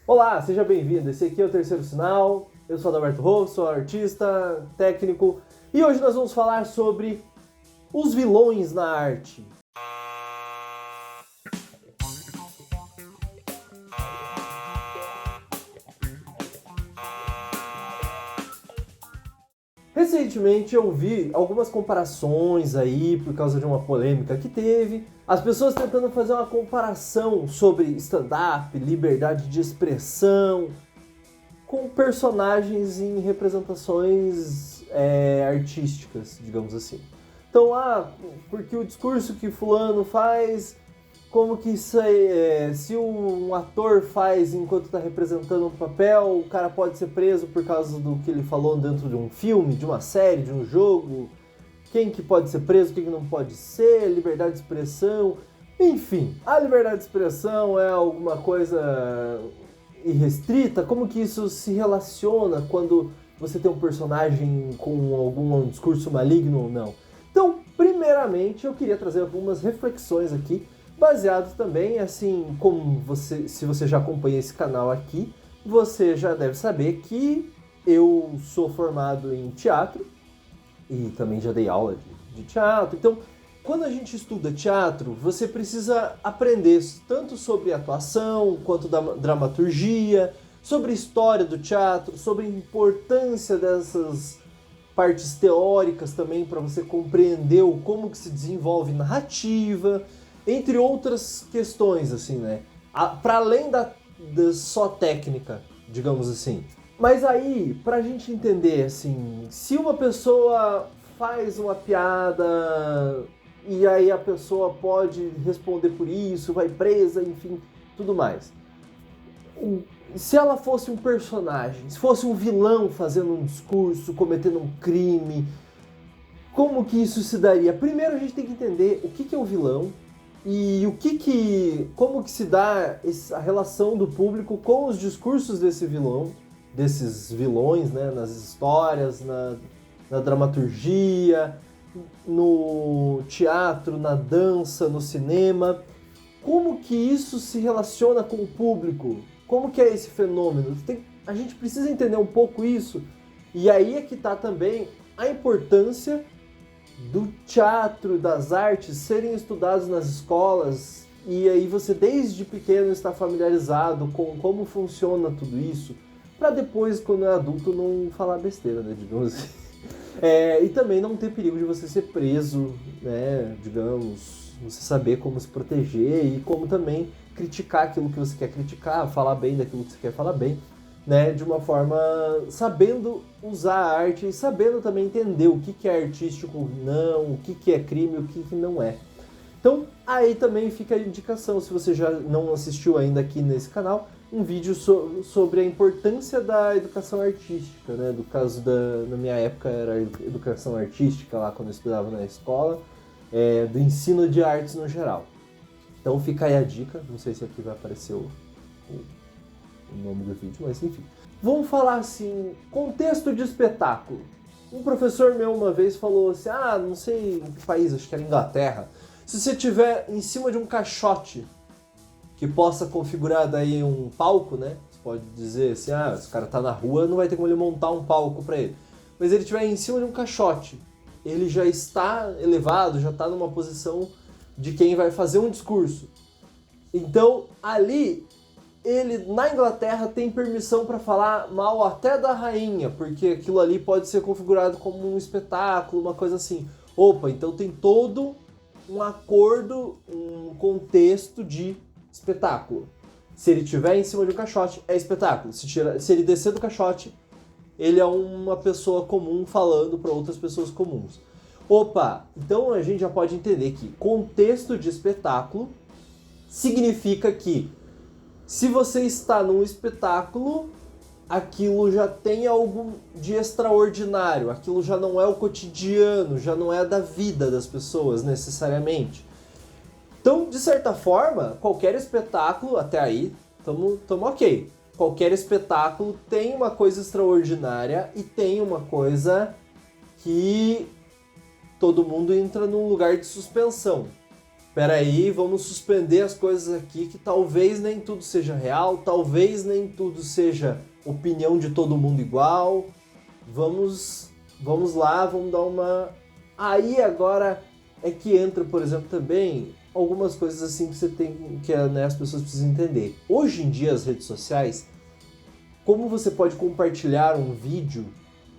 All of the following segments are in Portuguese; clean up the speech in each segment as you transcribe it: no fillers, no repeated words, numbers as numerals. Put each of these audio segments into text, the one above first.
Olá, seja bem-vindo. Esse aqui é o Terceiro Sinal. Eu sou Adalberto Rolf, sou artista, técnico, e hoje nós vamos falar sobre os vilões na arte. Recentemente eu vi algumas comparações aí, por causa de uma polêmica que teve, as pessoas tentando fazer uma comparação sobre stand-up, liberdade de expressão, com personagens em representações artísticas, digamos assim. Então, porque o discurso que fulano faz, como que isso aí, se um ator faz enquanto está representando um papel, o cara pode ser preso por causa do que ele falou dentro de um filme, de uma série, de um jogo, quem que pode ser preso, quem que não pode ser, liberdade de expressão, enfim, a liberdade de expressão é alguma coisa irrestrita, como que isso se relaciona quando você tem um personagem com algum discurso maligno ou não? Então, primeiramente, eu queria trazer algumas reflexões aqui, baseado também, assim, como se você já acompanha esse canal aqui, você já deve saber que eu sou formado em teatro e também já dei aula de teatro. Então, quando a gente estuda teatro, você precisa aprender tanto sobre atuação, quanto da dramaturgia, sobre a história do teatro, sobre a importância dessas partes teóricas também para você compreender como que se desenvolve narrativa, entre outras questões, assim, né? Para além da só técnica, digamos assim. Mas aí, pra gente entender, assim, se uma pessoa faz uma piada e aí a pessoa pode responder por isso, vai presa, enfim, tudo mais. Se ela fosse um personagem, se fosse um vilão fazendo um discurso, cometendo um crime, como que isso se daria? Primeiro a gente tem que entender o que é o vilão e como que se dá a relação do público com os discursos desses vilões, né, nas histórias, na dramaturgia, no teatro, na dança, no cinema. Como que isso se relaciona com o público? Como que é esse fenômeno? A gente precisa entender um pouco isso. E aí é que está também a importância do teatro, das artes serem estudados nas escolas. E aí você desde pequeno está familiarizado com como funciona tudo isso, para depois, quando é adulto, não falar besteira, né, digamos assim. E também não ter perigo de você ser preso, né, digamos, você saber como se proteger e como também criticar aquilo que você quer criticar, falar bem daquilo que você quer falar bem, né, de uma forma sabendo usar a arte e sabendo também entender o que é artístico ou não, o que é crime e o que não é. Então, aí também fica a indicação, se você já não assistiu ainda aqui nesse canal, um vídeo sobre a importância da educação artística, né? Do caso na minha época era educação artística, lá quando eu estudava na escola, do ensino de artes no geral. Então fica aí a dica, não sei se aqui vai aparecer o nome do vídeo, mas enfim. Vamos falar assim, contexto de espetáculo. Um professor meu uma vez falou assim, não sei em que país, acho que era Inglaterra, se você estiver em cima de um caixote que possa configurar daí um palco, né? Você pode dizer assim, se o cara tá na rua, não vai ter como ele montar um palco para ele. Mas ele estiver em cima de um caixote, ele já está elevado, já está numa posição de quem vai fazer um discurso. Então, ali, ele na Inglaterra tem permissão para falar mal até da rainha, porque aquilo ali pode ser configurado como um espetáculo, uma coisa assim. Opa, então tem todo um acordo, um contexto de espetáculo. Se ele estiver em cima de um caixote, é espetáculo. Se ele descer do caixote, ele é uma pessoa comum falando para outras pessoas comuns. Opa, então a gente já pode entender que contexto de espetáculo significa que se você está num espetáculo, aquilo já tem algo de extraordinário, aquilo já não é o cotidiano, já não é da vida das pessoas necessariamente. Então, de certa forma, qualquer espetáculo, até aí, tamo ok. Qualquer espetáculo tem uma coisa extraordinária e tem uma coisa que todo mundo entra num lugar de suspensão. espera aí, vamos suspender as coisas aqui, que talvez nem tudo seja real, talvez nem tudo seja opinião de todo mundo igual. Vamos lá, vamos dar uma... Aí agora é que entra, por exemplo, também algumas coisas assim que você tem que, né, as pessoas precisam entender. Hoje em dia as redes sociais, como você pode compartilhar um vídeo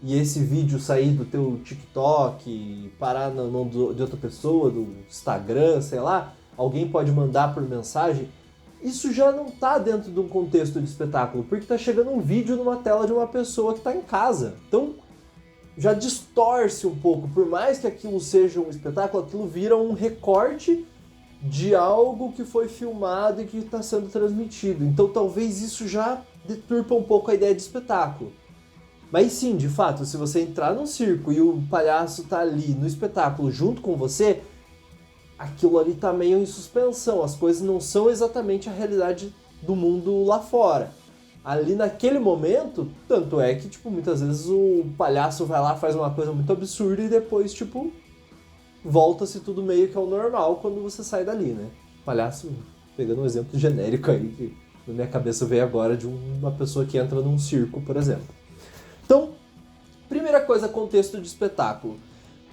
e esse vídeo sair do teu TikTok, parar na mão de outra pessoa, do Instagram, sei lá, alguém pode mandar por mensagem, isso já não está dentro de um contexto de espetáculo, porque está chegando um vídeo numa tela de uma pessoa que está em casa. Então, já distorce um pouco. Por mais que aquilo seja um espetáculo, aquilo vira um recorte de algo que foi filmado e que está sendo transmitido. Então, talvez isso já deturpa um pouco a ideia de espetáculo. Mas sim, de fato, se você entrar num circo e o palhaço tá ali no espetáculo junto com você, aquilo ali tá meio em suspensão. As coisas não são exatamente a realidade do mundo lá fora. Ali naquele momento, tanto é que, tipo, muitas vezes o palhaço vai lá, faz uma coisa muito absurda e depois, tipo, volta-se tudo meio que ao normal quando você sai dali, né? Palhaço, pegando um exemplo genérico aí, que na minha cabeça veio agora de uma pessoa que entra num circo, por exemplo. Então, primeira coisa, contexto de espetáculo.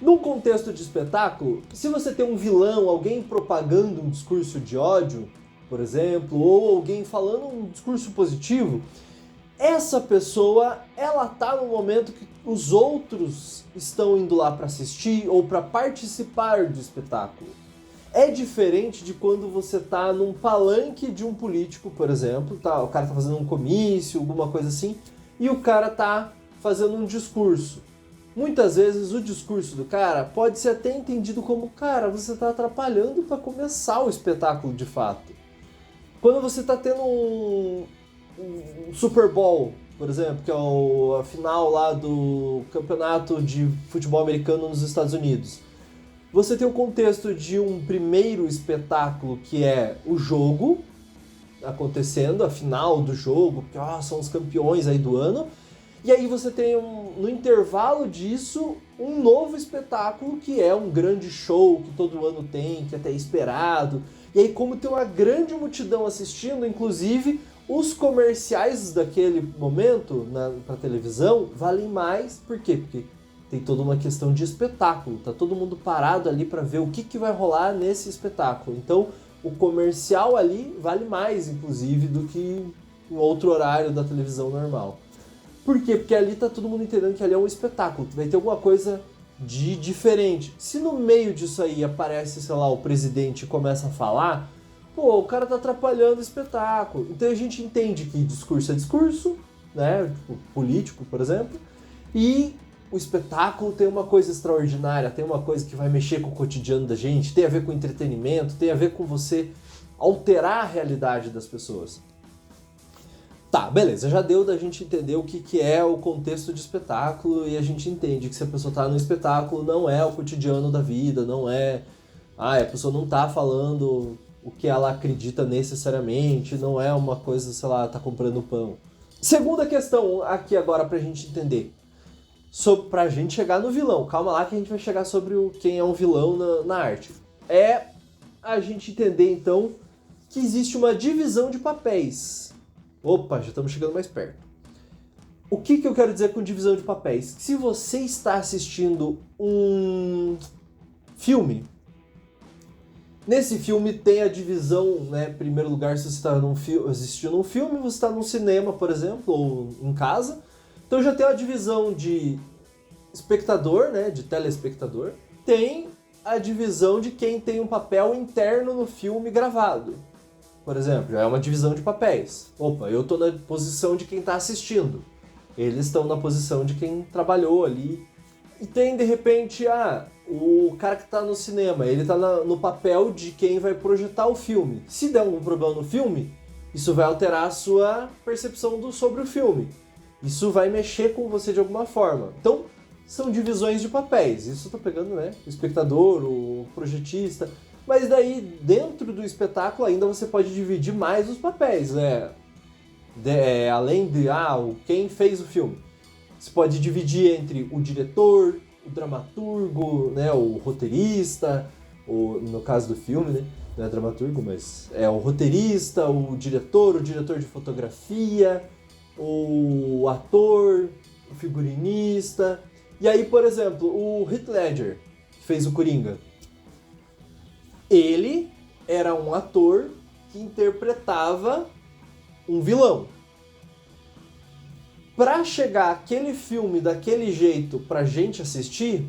Num contexto de espetáculo, se você tem um vilão, alguém propagando um discurso de ódio, por exemplo, ou alguém falando um discurso positivo, essa pessoa, ela tá no momento que os outros estão indo lá para assistir ou para participar do espetáculo. É diferente de quando você tá num palanque de um político, por exemplo, tá? O cara tá fazendo um comício, alguma coisa assim, e o cara tá fazendo um discurso. Muitas vezes o discurso do cara pode ser até entendido como, cara, você está atrapalhando para começar o espetáculo de fato. Quando você está tendo um Super Bowl, por exemplo, que é a final lá do campeonato de futebol americano nos Estados Unidos, você tem o contexto de um primeiro espetáculo que é o jogo acontecendo, a final do jogo, porque são os campeões aí do ano. E aí você tem, no intervalo disso, um novo espetáculo que é um grande show que todo ano tem, que até é esperado. E aí, como tem uma grande multidão assistindo, inclusive, os comerciais daquele momento para televisão valem mais. Por quê? Porque tem toda uma questão de espetáculo. Tá todo mundo parado ali para ver o que vai rolar nesse espetáculo. Então, o comercial ali vale mais, inclusive, do que um outro horário da televisão normal. Por quê? Porque ali tá todo mundo entendendo que ali é um espetáculo, que vai ter alguma coisa de diferente. Se no meio disso aí aparece, sei lá, o presidente e começa a falar, pô, o cara tá atrapalhando o espetáculo. Então a gente entende que discurso é discurso, né? Tipo, político, por exemplo, e o espetáculo tem uma coisa extraordinária, tem uma coisa que vai mexer com o cotidiano da gente, tem a ver com entretenimento, tem a ver com você alterar a realidade das pessoas. Tá, beleza, já deu da gente entender o que é o contexto de espetáculo e a gente entende que se a pessoa tá no espetáculo não é o cotidiano da vida, não é... a pessoa não tá falando o que ela acredita necessariamente, não é uma coisa, sei lá, tá comprando pão. Segunda questão aqui agora pra gente entender, pra gente chegar no vilão, calma lá que a gente vai chegar sobre quem é um vilão na arte. É a gente entender então que existe uma divisão de papéis. Opa, já estamos chegando mais perto. O que eu quero dizer com divisão de papéis? Se você está assistindo um filme, nesse filme tem a divisão, né? Em primeiro lugar, se você está assistindo um filme, você está num cinema, por exemplo, ou em casa. Então já tem a divisão de espectador, né? De telespectador. Tem a divisão de quem tem um papel interno no filme gravado. Por exemplo, já é uma divisão de papéis. Opa, eu estou na posição de quem está assistindo. Eles estão na posição de quem trabalhou ali. E tem, de repente, o cara que está no cinema, ele está no papel de quem vai projetar o filme. Se der algum problema no filme, isso vai alterar a sua percepção sobre o filme. Isso vai mexer com você de alguma forma. Então, são divisões de papéis. Isso eu tô pegando, né? O espectador, o projetista... Mas daí, dentro do espetáculo, ainda você pode dividir mais os papéis, né? Além de quem fez o filme. Você pode dividir entre o diretor, o dramaturgo, né? O roteirista, no caso do filme, né? não é dramaturgo, mas é o roteirista, o diretor de fotografia, o ator, o figurinista. E aí, por exemplo, o Heath Ledger, que fez o Coringa, ele era um ator que interpretava um vilão. Pra chegar aquele filme daquele jeito pra gente assistir,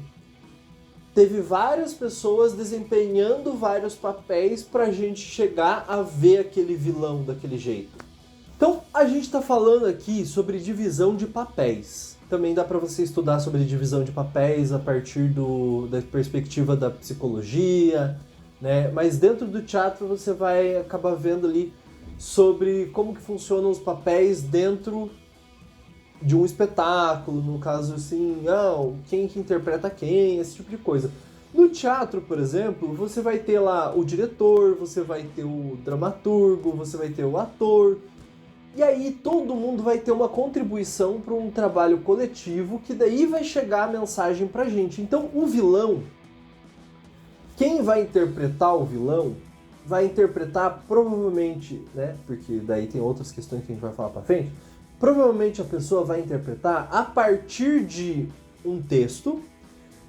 teve várias pessoas desempenhando vários papéis pra gente chegar a ver aquele vilão daquele jeito. Então, a gente tá falando aqui sobre divisão de papéis. Também dá pra você estudar sobre divisão de papéis a partir da perspectiva da psicologia, né? Mas dentro do teatro você vai acabar vendo ali sobre como que funcionam os papéis dentro de um espetáculo, no caso assim, quem que interpreta quem, esse tipo de coisa. No teatro, por exemplo, você vai ter lá o diretor, você vai ter o dramaturgo, você vai ter o ator, e aí todo mundo vai ter uma contribuição para um trabalho coletivo, que daí vai chegar a mensagem pra gente. Então o vilão, quem vai interpretar o vilão, vai interpretar provavelmente, né, porque daí tem outras questões que a gente vai falar pra frente, provavelmente a pessoa vai interpretar a partir de um texto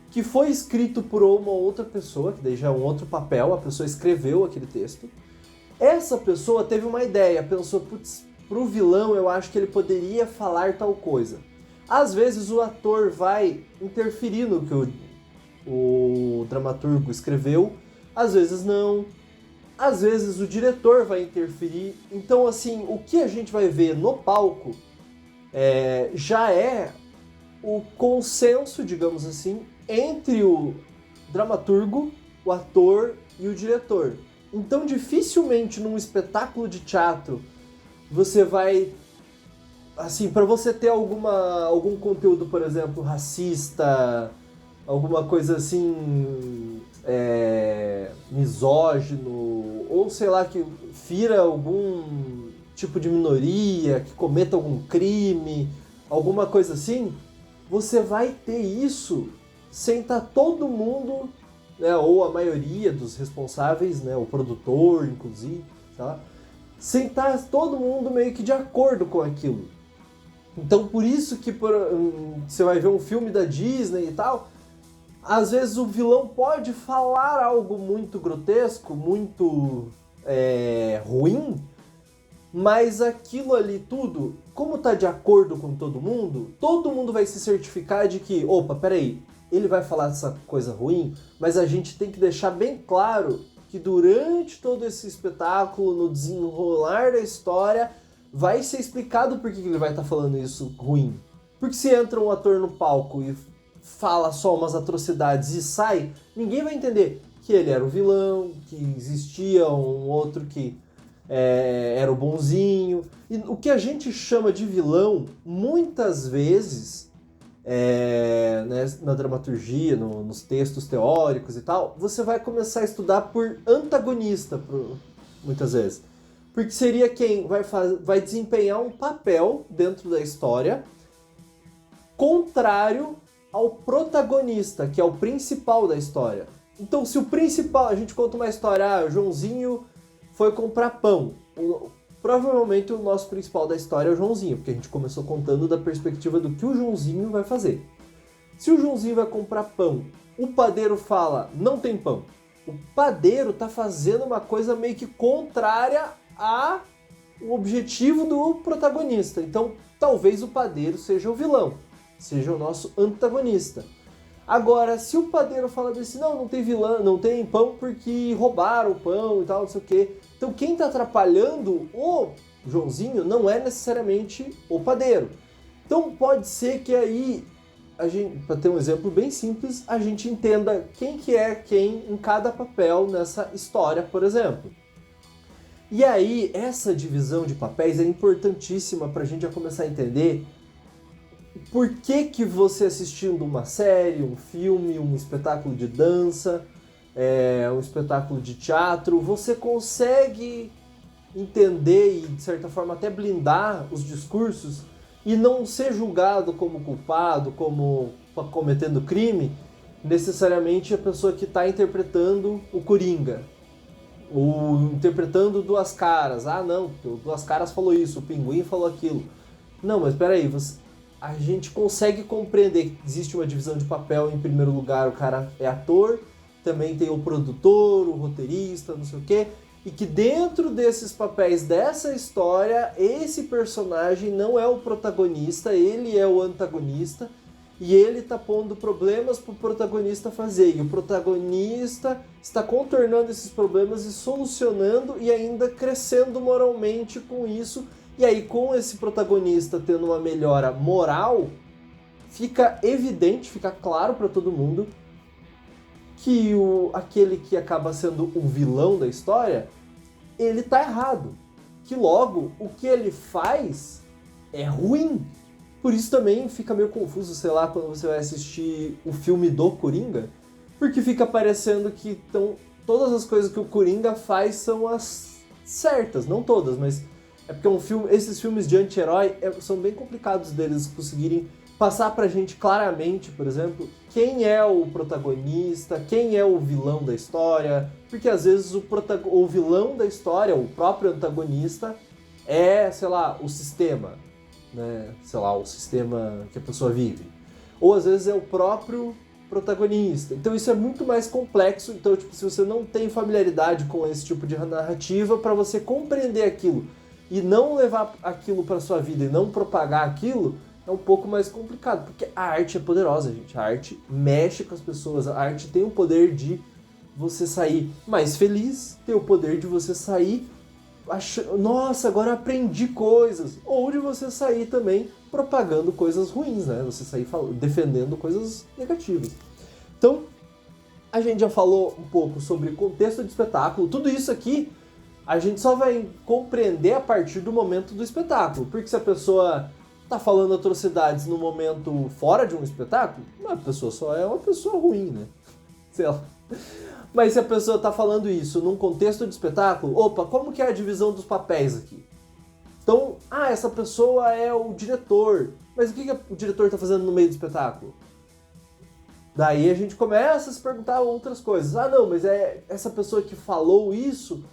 que foi escrito por uma outra pessoa, que daí já é um outro papel, a pessoa escreveu aquele texto. Essa pessoa teve uma ideia, pensou, putz, pro vilão eu acho que ele poderia falar tal coisa. Às vezes o ator vai interferir no que o dramaturgo escreveu, às vezes não. Às vezes o diretor vai interferir. Então, assim, o que a gente vai ver no palco já é o consenso, digamos assim, entre o dramaturgo, o ator e o diretor. Então, dificilmente num espetáculo de teatro você vai... Assim, para você ter algum conteúdo, por exemplo, racista, alguma coisa assim... misógino, ou sei lá, que fira algum tipo de minoria, que cometa algum crime, alguma coisa assim, você vai ter isso sem estar todo mundo, né, ou a maioria dos responsáveis, né, o produtor, inclusive, tá, sem estar todo mundo meio que de acordo com aquilo. Então, por isso que você vai ver um filme da Disney e tal, às vezes o vilão pode falar algo muito grotesco, muito ruim, mas aquilo ali tudo, como tá de acordo com todo mundo vai se certificar de que, opa, peraí, ele vai falar essa coisa ruim, mas a gente tem que deixar bem claro que durante todo esse espetáculo, no desenrolar da história, vai ser explicado por que ele vai estar falando isso ruim. Porque se entra um ator no palco e fala só umas atrocidades e sai, ninguém vai entender que ele era o vilão, que existia um outro que era o bonzinho. E o que a gente chama de vilão, muitas vezes, né, na dramaturgia, nos textos teóricos e tal, você vai começar a estudar por antagonista, muitas vezes. Porque seria quem vai desempenhar um papel dentro da história contrário ao protagonista, que é o principal da história. Então, se o principal, a gente conta uma história, o Joãozinho foi comprar pão. Provavelmente o nosso principal da história é o Joãozinho, porque a gente começou contando da perspectiva do que o Joãozinho vai fazer. Se o Joãozinho vai comprar pão, o padeiro fala, não tem pão. O padeiro tá fazendo uma coisa meio que contrária ao objetivo do protagonista. Então, talvez o padeiro seja o vilão, seja o nosso antagonista. Agora, se o padeiro fala assim, não tem vilão, não tem pão porque roubaram o pão e tal, não sei o quê. Então quem está atrapalhando o Joãozinho não é necessariamente o padeiro. Então pode ser que aí, para ter um exemplo bem simples, a gente entenda quem que é quem em cada papel nessa história, por exemplo. E aí, essa divisão de papéis é importantíssima para a gente já começar a entender por que você assistindo uma série, um filme, um espetáculo de dança, um espetáculo de teatro, você consegue entender e, de certa forma, até blindar os discursos e não ser julgado como culpado, como cometendo crime, necessariamente a pessoa que está interpretando o Coringa. Ou interpretando Duas Caras. Ah, não, porque o Duas Caras falou isso, o Pinguim falou aquilo. Não, mas peraí, a gente consegue compreender que existe uma divisão de papel. Em primeiro lugar, o cara é ator, também tem o produtor, o roteirista, não sei o quê. E que dentro desses papéis dessa história, esse personagem não é o protagonista, ele é o antagonista. E ele tá pondo problemas pro protagonista fazer. E o protagonista está contornando esses problemas e solucionando e ainda crescendo moralmente com isso. E aí, com esse protagonista tendo uma melhora moral, fica evidente, fica claro para todo mundo que aquele que acaba sendo o vilão da história, ele tá errado. Que logo, o que ele faz é ruim. Por isso também fica meio confuso, sei lá, quando você vai assistir o filme do Coringa, porque fica parecendo que todas as coisas que o Coringa faz são as certas, não todas, mas é porque esses filmes de anti-herói são bem complicados deles conseguirem passar pra gente claramente, por exemplo, quem é o protagonista, quem é o vilão da história, porque às vezes o vilão da história, o próprio antagonista, é, sei lá, o sistema, né? Sei lá, o sistema que a pessoa vive. Ou às vezes é o próprio protagonista. Então isso é muito mais complexo. Então, tipo, se você não tem familiaridade com esse tipo de narrativa, para você compreender aquilo e não levar aquilo para sua vida e não propagar aquilo, é um pouco mais complicado, porque a arte é poderosa, gente. A arte mexe com as pessoas, a arte tem o poder de você sair mais feliz, tem o poder de você sair nossa, agora aprendi coisas. Ou de você sair também propagando coisas ruins, né? Você sair defendendo coisas negativas. Então, a gente já falou um pouco sobre contexto de espetáculo. Tudo isso aqui a gente só vai compreender a partir do momento do espetáculo. Porque se a pessoa tá falando atrocidades no momento fora de um espetáculo, a pessoa só é uma pessoa ruim, né? Sei lá. Mas se a pessoa tá falando isso num contexto de espetáculo, opa, como que é a divisão dos papéis aqui? Então, essa pessoa é o diretor. Mas o que o diretor tá fazendo no meio do espetáculo? Daí a gente começa a se perguntar outras coisas. Não, mas essa pessoa que falou isso,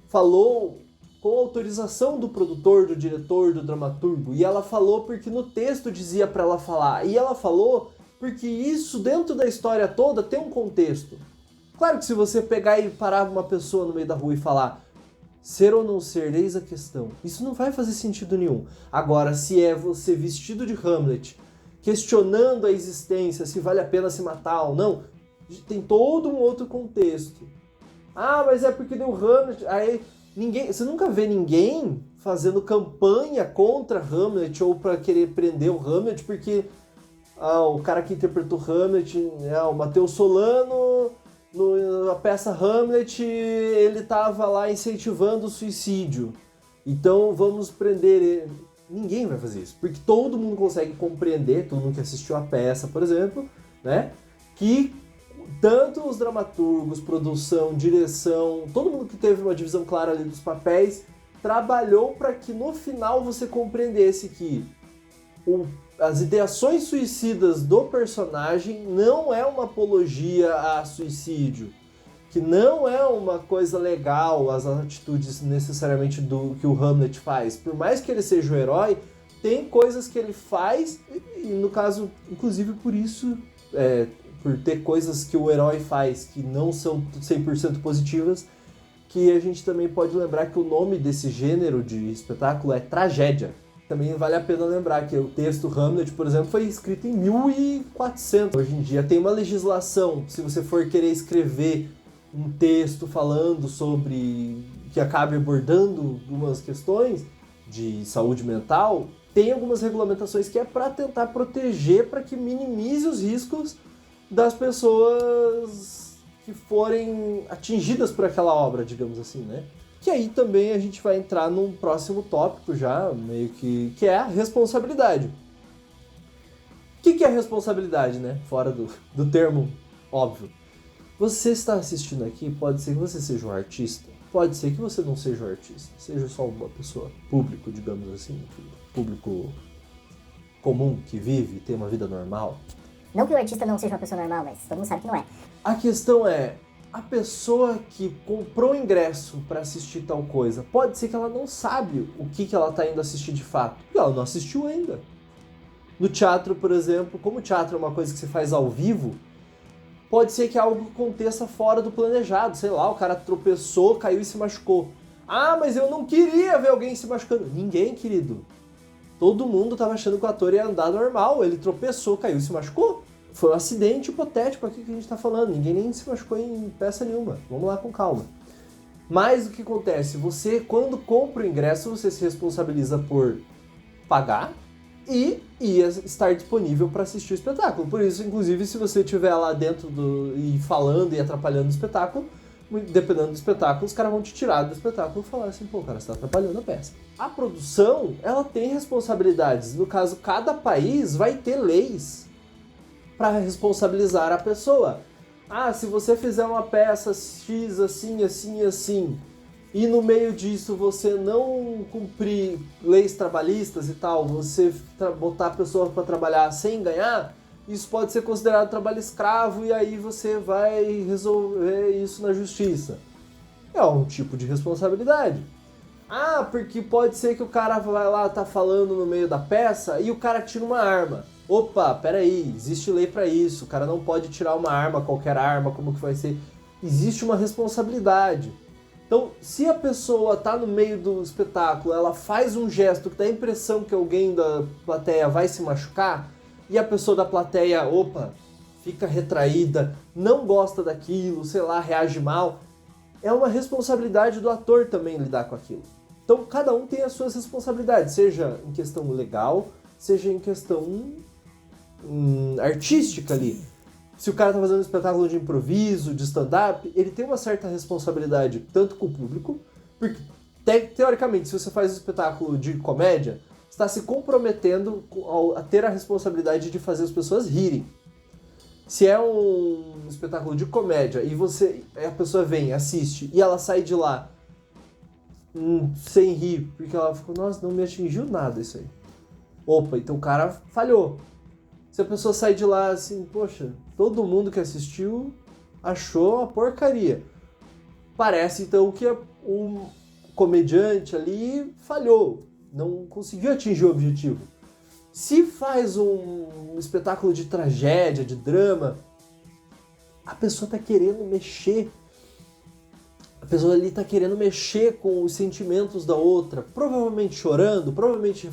falou com autorização do produtor, do diretor, do dramaturgo. E ela falou porque no texto dizia pra ela falar. E ela falou porque isso dentro da história toda tem um contexto. Claro que se você pegar e parar uma pessoa no meio da rua e falar ser ou não ser, eis a questão, isso não vai fazer sentido nenhum. Agora, se é você vestido de Hamlet, questionando a existência, se vale a pena se matar ou não, tem todo um outro contexto. Mas é porque deu Hamlet, aí você nunca vê ninguém fazendo campanha contra Hamlet ou para querer prender o Hamlet, porque o cara que interpretou Hamlet, o Matheus Solano, na peça Hamlet, ele estava lá incentivando o suicídio. Então vamos prender ele. Ninguém vai fazer isso, porque todo mundo consegue compreender, todo mundo que assistiu a peça, por exemplo, né, que tanto os dramaturgos, produção, direção, todo mundo que teve uma divisão clara ali dos papéis, trabalhou para que no final você compreendesse que as ideações suicidas do personagem não é uma apologia a suicídio, que não é uma coisa legal as atitudes necessariamente do que o Hamlet faz. Por mais que ele seja o herói, tem coisas que ele faz, e no caso, inclusive por isso, por ter coisas que o herói faz que não são 100% positivas, que a gente também pode lembrar que o nome desse gênero de espetáculo é tragédia. Também vale a pena lembrar que o texto Hamlet, por exemplo, foi escrito em 1400. Hoje em dia tem uma legislação, se você for querer escrever um texto falando sobre, que acabe abordando algumas questões de saúde mental, tem algumas regulamentações que é para tentar proteger, para que minimize os riscos das pessoas que forem atingidas por aquela obra, digamos assim, né? Que aí também a gente vai entrar num próximo tópico já, meio que é a responsabilidade. O que é a responsabilidade, né? Fora do termo óbvio. Você está assistindo aqui, pode ser que você seja um artista, pode ser que você não seja um artista, seja só uma pessoa público, digamos assim, público comum, que vive, tem uma vida normal. Não que o artista não seja uma pessoa normal, mas todo mundo sabe que não é. A questão é, a pessoa que comprou o ingresso para assistir tal coisa, pode ser que ela não sabe o que ela está indo assistir de fato, porque ela não assistiu ainda. No teatro, por exemplo, como o teatro é uma coisa que se faz ao vivo, pode ser que algo aconteça fora do planejado. Sei lá, o cara tropeçou, caiu e se machucou. Ah, mas eu não queria ver alguém se machucando. Ninguém, querido. Todo mundo estava achando que o ator ia andar normal. Ele tropeçou, caiu e se machucou. Foi um acidente hipotético aqui que a gente está falando. Ninguém nem se machucou em peça nenhuma. Vamos lá com calma. Mas o que acontece? Você, quando compra o ingresso, você se responsabiliza por pagar e ia estar disponível para assistir o espetáculo. Por isso, inclusive, se você estiver lá dentro e falando e atrapalhando o espetáculo, dependendo do espetáculo, os caras vão te tirar do espetáculo e falar assim, pô, cara, você tá atrapalhando a peça. A produção, ela tem responsabilidades. No caso, cada país vai ter leis para responsabilizar a pessoa. Ah, se você fizer uma peça X assim, assim, assim, e no meio disso você não cumprir leis trabalhistas e tal, você botar a pessoa para trabalhar sem ganhar, isso pode ser considerado trabalho escravo e aí você vai resolver isso na justiça. É um tipo de responsabilidade. Ah, porque pode ser que o cara vai lá, tá falando no meio da peça e o cara tira uma arma. Opa, peraí, existe lei para isso, o cara não pode tirar uma arma, qualquer arma, como que vai ser? Existe uma responsabilidade. Então, se a pessoa tá no meio do espetáculo, ela faz um gesto que dá a impressão que alguém da plateia vai se machucar, e a pessoa da plateia, opa, fica retraída, não gosta daquilo, sei lá, reage mal, é uma responsabilidade do ator também lidar com aquilo. Então, cada um tem as suas responsabilidades, seja em questão legal, seja em questão artística ali. Se o cara tá fazendo um espetáculo de improviso, de stand-up, ele tem uma certa responsabilidade tanto com o público, porque teoricamente, se você faz um espetáculo de comédia, você está se comprometendo a ter a responsabilidade de fazer as pessoas rirem. Se é um espetáculo de comédia e a pessoa vem, assiste e ela sai de lá sem rir, porque ela ficou, nossa, não me atingiu nada isso aí. Opa, então o cara falhou. Se a pessoa sai de lá assim, poxa, todo mundo que assistiu achou uma porcaria. Parece então que o comediante ali falhou, não conseguiu atingir o objetivo. Se faz um espetáculo de tragédia, de drama, a pessoa tá querendo mexer. A pessoa ali tá querendo mexer com os sentimentos da outra, provavelmente chorando, provavelmente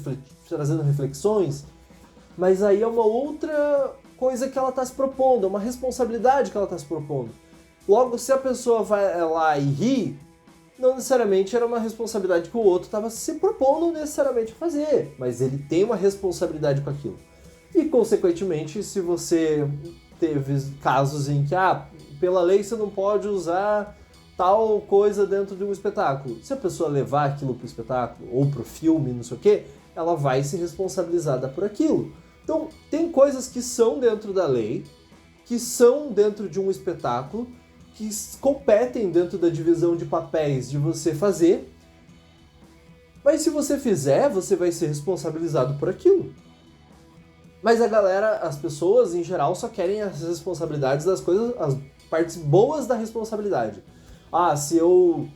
trazendo reflexões, mas aí é uma outra coisa que ela está se propondo, é uma responsabilidade que ela está se propondo. Logo, se a pessoa vai lá e ri, não necessariamente era uma responsabilidade que o outro estava se propondo necessariamente a fazer, mas ele tem uma responsabilidade com aquilo. E, consequentemente, se você teve casos em que, pela lei você não pode usar tal coisa dentro de um espetáculo. Se a pessoa levar aquilo para o espetáculo ou para o filme, não sei o quê, ela vai ser responsabilizada por aquilo. Então, tem coisas que são dentro da lei, que são dentro de um espetáculo, que competem dentro da divisão de papéis de você fazer, mas se você fizer, você vai ser responsabilizado por aquilo. Mas a galera, as pessoas em geral, só querem as responsabilidades das coisas, as partes boas da responsabilidade. Se eu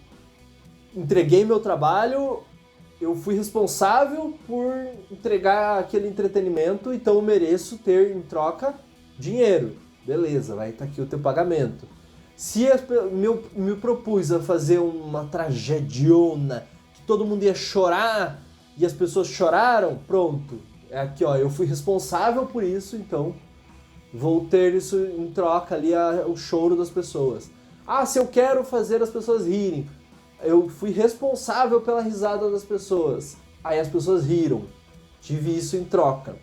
entreguei meu trabalho, eu fui responsável por entregar aquele entretenimento, então eu mereço ter em troca dinheiro. Beleza, vai estar aqui o teu pagamento. Se me propus a fazer uma tragediona, que todo mundo ia chorar e as pessoas choraram, pronto. É aqui, ó, eu fui responsável por isso, então vou ter isso em troca ali, o choro das pessoas. Se eu quero fazer as pessoas rirem, eu fui responsável pela risada das pessoas. Aí as pessoas riram. Tive isso em troca.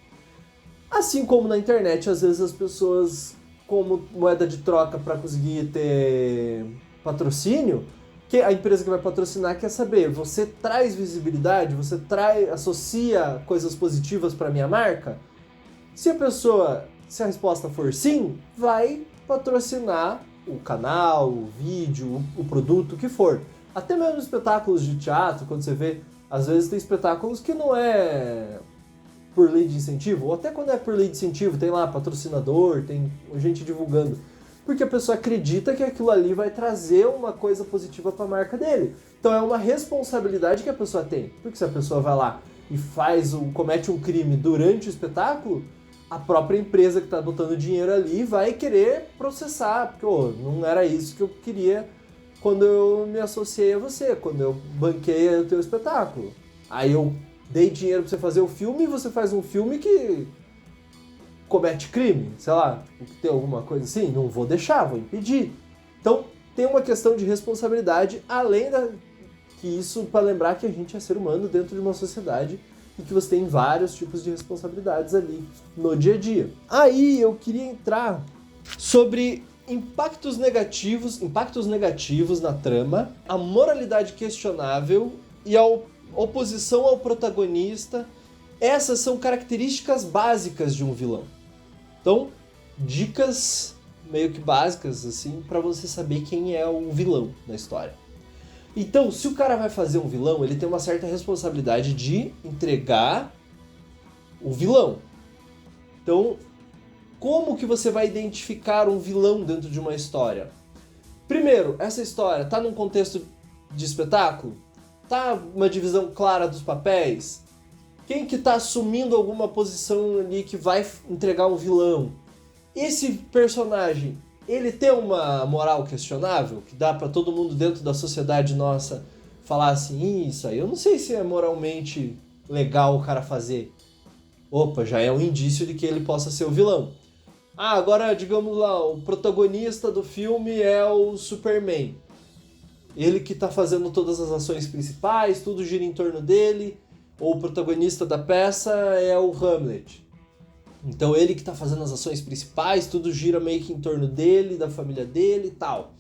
Assim como na internet, às vezes as pessoas, como moeda de troca para conseguir ter patrocínio, que a empresa que vai patrocinar quer saber, você traz visibilidade, você associa coisas positivas para minha marca? Se a resposta for sim, vai patrocinar o canal, o vídeo, o produto, o que for. Até mesmo espetáculos de teatro, quando você vê, às vezes tem espetáculos que não é por lei de incentivo, ou até quando é por lei de incentivo, tem lá patrocinador, tem gente divulgando. porque a pessoa acredita que aquilo ali vai trazer uma coisa positiva para a marca dele. Então é uma responsabilidade que a pessoa tem, porque se a pessoa vai lá e comete um crime durante o espetáculo, a própria empresa que está botando dinheiro ali vai querer processar, porque não era isso que eu queria quando eu me associei a você, quando eu banquei o teu espetáculo. Aí eu dei dinheiro pra você fazer o filme e você faz um filme que comete crime, sei lá, tem alguma coisa assim, não vou deixar, vou impedir. Então tem uma questão de responsabilidade, além que isso para lembrar que a gente é ser humano dentro de uma sociedade e que você tem vários tipos de responsabilidades ali no dia a dia. Aí eu queria entrar sobre impactos negativos na trama, a moralidade questionável e a oposição ao protagonista. Essas são características básicas de um vilão. Então, dicas meio que básicas assim para você saber quem é o vilão da história. Então, se o cara vai fazer um vilão, ele tem uma certa responsabilidade de entregar o vilão. Então, como que você vai identificar um vilão dentro de uma história? Primeiro, essa história está num contexto de espetáculo? Tá uma divisão clara dos papéis? Quem que está assumindo alguma posição ali que vai entregar um vilão? Esse personagem, ele tem uma moral questionável? Que dá para todo mundo dentro da sociedade nossa falar assim, isso aí eu não sei se é moralmente legal o cara fazer. Opa, já é um indício de que ele possa ser o vilão. Agora, digamos lá, o protagonista do filme é o Superman. Ele que está fazendo todas as ações principais, tudo gira em torno dele. Ou o protagonista da peça é o Hamlet. Então ele que está fazendo as ações principais, tudo gira meio que em torno dele, da família dele e tal.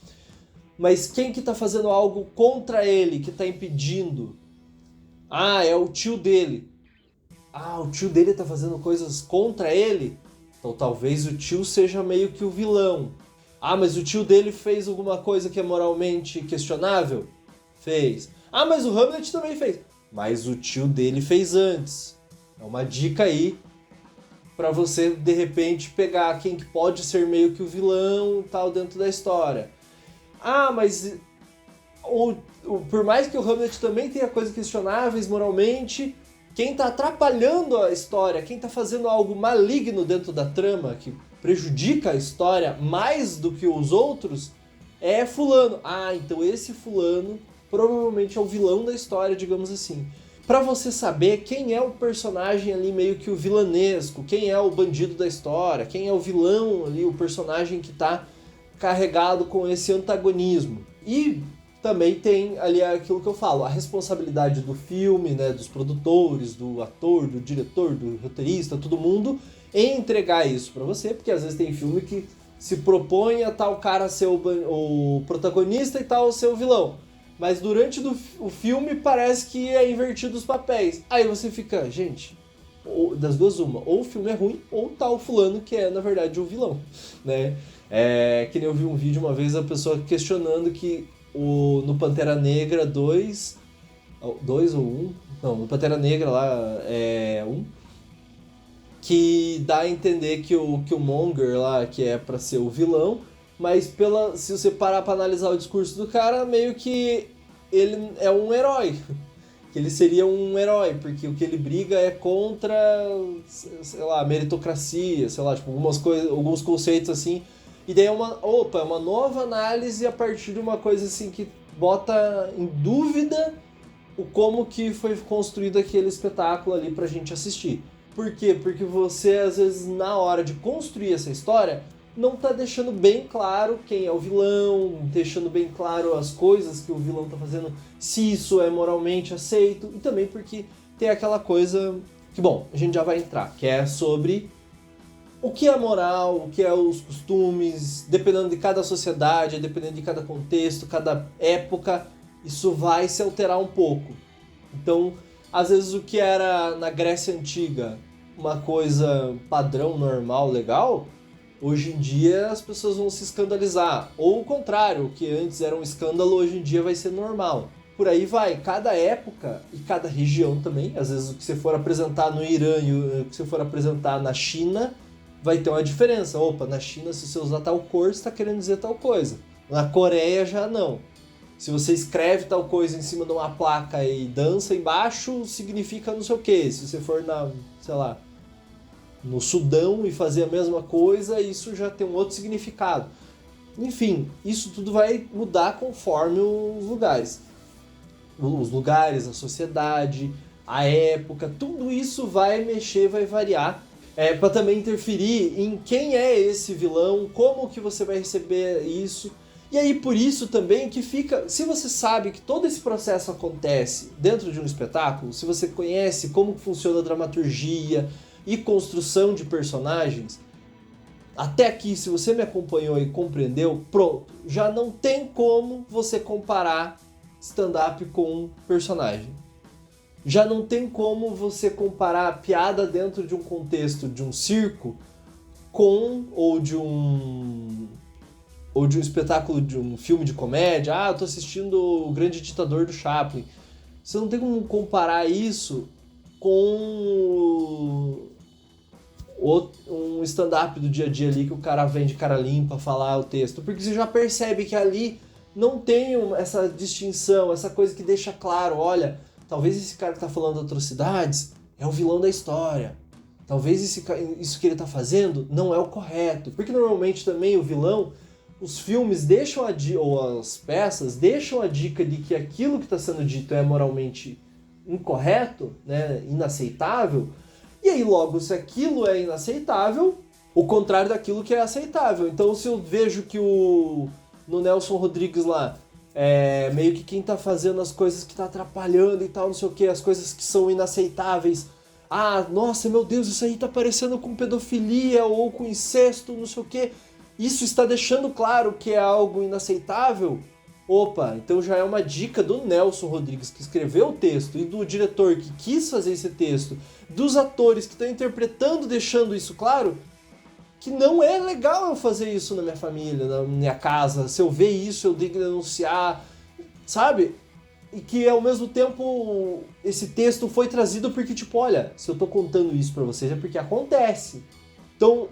Mas quem que está fazendo algo contra ele, que está impedindo? É o tio dele. O tio dele está fazendo coisas contra ele? Então talvez o tio seja meio que o vilão. Mas o tio dele fez alguma coisa que é moralmente questionável? Fez. Mas o Hamlet também fez. Mas o tio dele fez antes. É uma dica aí para você, de repente, pegar quem que pode ser meio que o vilão e tal dentro da história. Mas por mais que o Hamlet também tenha coisas questionáveis moralmente, quem está atrapalhando a história, quem está fazendo algo maligno dentro da trama, que prejudica a história mais do que os outros, é fulano. Então esse fulano provavelmente é o vilão da história, digamos assim. Pra você saber quem é o personagem ali meio que o vilanesco, quem é o bandido da história, quem é o vilão ali, o personagem que tá carregado com esse antagonismo. E também tem ali aquilo que eu falo, a responsabilidade do filme, né, dos produtores, do ator, do diretor, do roteirista, todo mundo, em entregar isso pra você, porque às vezes tem filme que se propõe a tal cara ser o protagonista e tal ser o vilão. Mas durante o filme parece que é invertido os papéis. Aí você fica, gente, das duas uma, ou o filme é ruim, ou tá o fulano que é, na verdade, o vilão, né? Que nem eu vi um vídeo uma vez, a pessoa questionando que no Pantera Negra 2 ou 1, não, no Pantera Negra lá é 1, que dá a entender que o Killmonger lá, que é pra ser o vilão, mas se você parar pra analisar o discurso do cara, meio que ele é um herói. Que ele seria um herói, porque o que ele briga é contra, sei lá, meritocracia, sei lá, tipo, alguns conceitos assim. E daí é uma nova análise a partir de uma coisa assim que bota em dúvida o como que foi construído aquele espetáculo ali pra gente assistir. Por quê? Porque você, às vezes, na hora de construir essa história, não tá deixando bem claro quem é o vilão, deixando bem claro as coisas que o vilão tá fazendo, se isso é moralmente aceito, e também porque tem aquela coisa que, bom, a gente já vai entrar, que é sobre o que é moral, o que é os costumes, dependendo de cada sociedade, dependendo de cada contexto, cada época, isso vai se alterar um pouco. Então, às vezes o que era na Grécia Antiga uma coisa padrão, normal, legal, hoje em dia as pessoas vão se escandalizar. Ou o contrário, o que antes era um escândalo, hoje em dia vai ser normal. Por aí vai, cada época e cada região também, às vezes o que você for apresentar no Irã e o que você for apresentar na China vai ter uma diferença. Opa, na China, se você usar tal cor, você está querendo dizer tal coisa. Na Coreia já não. Se você escreve tal coisa em cima de uma placa e dança embaixo, significa não sei o quê. Se você for no Sudão e fazer a mesma coisa, isso já tem um outro significado. Enfim, isso tudo vai mudar conforme os lugares. Os lugares, a sociedade, a época, tudo isso vai mexer, vai variar. Para também interferir em quem é esse vilão, como que você vai receber isso. E aí por isso também que fica, se você sabe que todo esse processo acontece dentro de um espetáculo, se você conhece como funciona a dramaturgia e construção de personagens, até aqui, se você me acompanhou e compreendeu, pronto, já não tem como você comparar stand-up com personagem. Já não tem como você comparar a piada dentro de um contexto de um circo ou de um espetáculo, de um filme de comédia. Eu tô assistindo O Grande Ditador do Chaplin. Você não tem como comparar isso com um stand-up do dia a dia ali que o cara vem de cara limpa falar o texto. Porque você já percebe que ali não tem essa distinção, essa coisa que deixa claro, olha, talvez esse cara que tá falando atrocidades é o vilão da história. Talvez isso que ele tá fazendo não é o correto. Porque normalmente também o vilão, os filmes deixam ou as peças deixam a dica de que aquilo que está sendo dito é moralmente incorreto, né, inaceitável, e aí logo, se aquilo é inaceitável, o contrário daquilo que é aceitável. Então se eu vejo que no Nelson Rodrigues lá, meio que quem tá fazendo as coisas que tá atrapalhando e tal, não sei o que, as coisas que são inaceitáveis, nossa, meu Deus, isso aí tá parecendo com pedofilia ou com incesto, não sei o que, isso está deixando claro que é algo inaceitável. Opa, então já é uma dica do Nelson Rodrigues, que escreveu o texto, e do diretor que quis fazer esse texto, dos atores que estão interpretando, deixando isso claro, que não é legal eu fazer isso na minha família, na minha casa. Se eu ver isso, eu tenho que denunciar, sabe? E que ao mesmo tempo esse texto foi trazido porque, tipo, olha, se eu tô contando isso pra vocês é porque acontece. Então,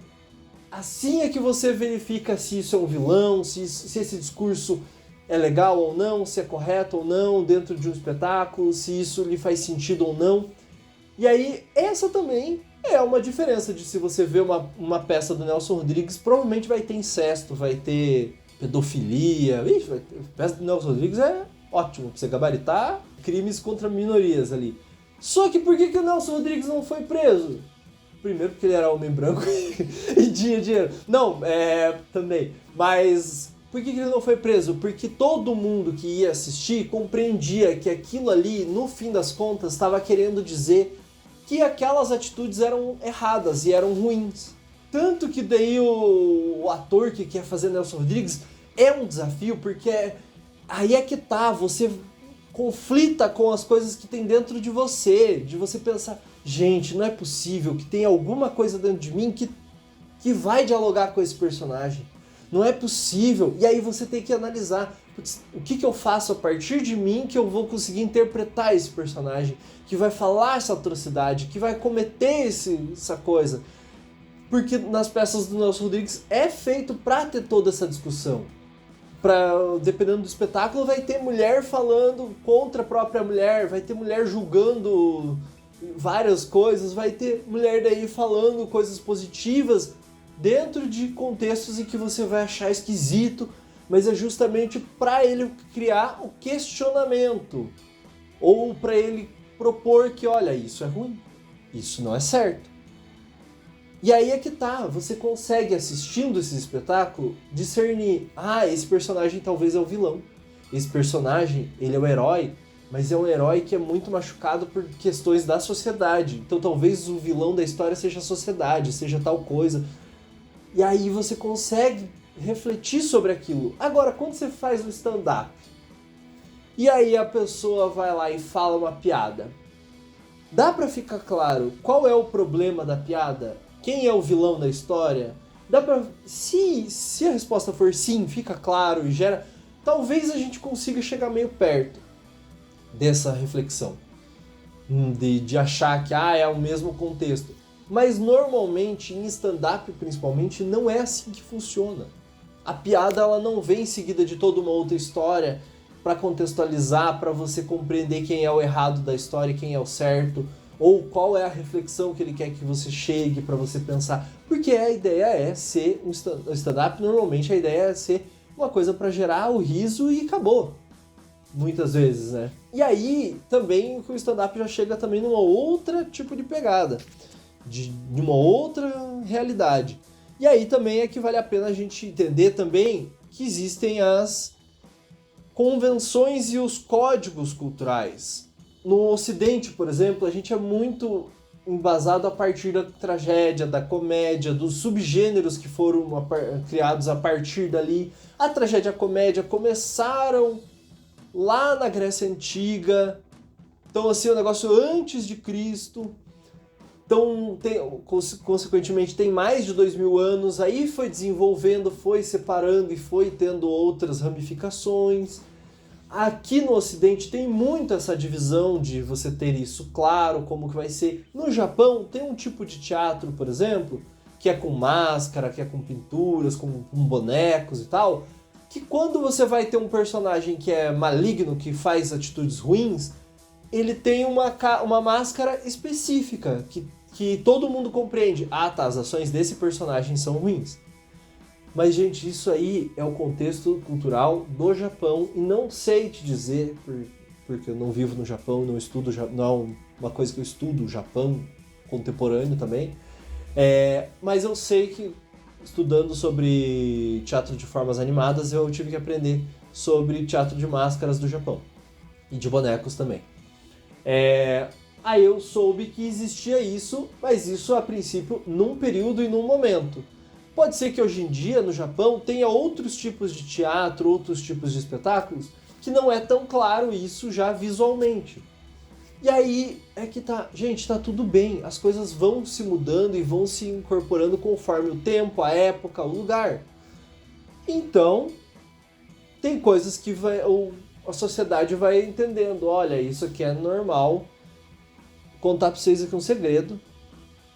assim é que você verifica se isso é um vilão, se esse discurso é legal ou não, se é correto ou não dentro de um espetáculo, se isso lhe faz sentido ou não. E aí, essa também é uma diferença de se você vê uma peça do Nelson Rodrigues, provavelmente vai ter incesto, vai ter pedofilia. Ixi, a peça do Nelson Rodrigues é ótimo pra você gabaritar crimes contra minorias ali. Só que por que o Nelson Rodrigues não foi preso? Primeiro porque ele era homem branco e tinha dinheiro. Não, também. Mas por que ele não foi preso? Porque todo mundo que ia assistir compreendia que aquilo ali, no fim das contas, estava querendo dizer que aquelas atitudes eram erradas e eram ruins. Tanto que daí o ator que quer fazer Nelson Rodrigues é um desafio, porque aí é que tá, você conflita com as coisas que tem dentro de você pensar, gente, não é possível que tenha alguma coisa dentro de mim que vai dialogar com esse personagem. Não é possível. E aí você tem que analisar, o que eu faço a partir de mim que eu vou conseguir interpretar esse personagem, que vai falar essa atrocidade, que vai cometer essa coisa. Porque nas peças do Nelson Rodrigues é feito pra ter toda essa discussão. Dependendo do espetáculo, vai ter mulher falando contra a própria mulher, vai ter mulher julgando várias coisas, vai ter mulher daí falando coisas positivas dentro de contextos em que você vai achar esquisito, mas é justamente para ele criar o questionamento, ou para ele propor que, olha, isso é ruim, isso não é certo. E aí é que tá, você consegue, assistindo esse espetáculo, discernir, esse personagem talvez é o vilão, esse personagem, ele é o herói, mas é um herói que é muito machucado por questões da sociedade, então talvez o vilão da história seja a sociedade, seja tal coisa. E aí você consegue refletir sobre aquilo. Agora, quando você faz um stand-up, e aí a pessoa vai lá e fala uma piada, dá pra ficar claro qual é o problema da piada? Quem é o vilão da história? Dá pra... Se a resposta for sim, fica claro e gera... Talvez a gente consiga chegar meio perto dessa reflexão. De achar que é o mesmo contexto. Mas normalmente, em stand-up principalmente, não é assim que funciona. A piada ela não vem seguida de toda uma outra história para contextualizar, para você compreender quem é o errado da história e quem é o certo, ou qual é a reflexão que ele quer que você chegue para você pensar. Porque a ideia é ser um stand-up, normalmente a ideia é ser uma coisa para gerar o riso e acabou. Muitas vezes, né? E aí, também, o stand-up já chega também numa outra tipo de pegada, de uma outra realidade. E aí também é que vale a pena a gente entender também que existem as convenções e os códigos culturais. No Ocidente, por exemplo, a gente é muito embasado a partir da tragédia, da comédia, dos subgêneros que foram criados a partir dali. A tragédia e a comédia começaram lá na Grécia Antiga, então assim, o negócio antes de Cristo, então consequentemente tem mais de 2000 anos, aí foi desenvolvendo, foi separando e foi tendo outras ramificações. Aqui no Ocidente tem muito essa divisão de você ter isso claro, como que vai ser. No Japão tem um tipo de teatro, por exemplo, que é com máscara, que é com pinturas, com bonecos e tal, que quando você vai ter um personagem que é maligno, que faz atitudes ruins, ele tem uma máscara específica, que todo mundo compreende. Ah, tá, as ações desse personagem são ruins. Mas, gente, isso aí é o contexto cultural do Japão, e não sei te dizer, porque eu não vivo no Japão, não estudo, não é uma coisa que eu estudo o Japão contemporâneo também, mas eu sei que, estudando sobre teatro de formas animadas, eu tive que aprender sobre teatro de máscaras do Japão. E de bonecos também. Aí eu soube que existia isso, mas isso a princípio num período e num momento. Pode ser que hoje em dia no Japão tenha outros tipos de teatro, outros tipos de espetáculos, que não é tão claro isso já visualmente. E aí é que tá, gente, tá tudo bem, as coisas vão se mudando e vão se incorporando conforme o tempo, a época, o lugar. Então, tem coisas que a sociedade vai entendendo, olha, isso aqui é normal. Vou contar pra vocês aqui um segredo,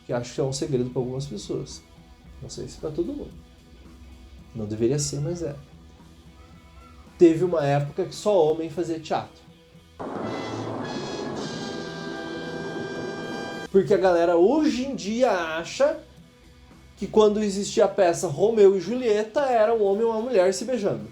que acho que é um segredo para algumas pessoas. Não sei se para todo mundo. Não deveria ser, mas é. Teve uma época que só homem fazia teatro. Porque a galera hoje em dia acha que quando existia a peça Romeu e Julieta era um homem e uma mulher se beijando.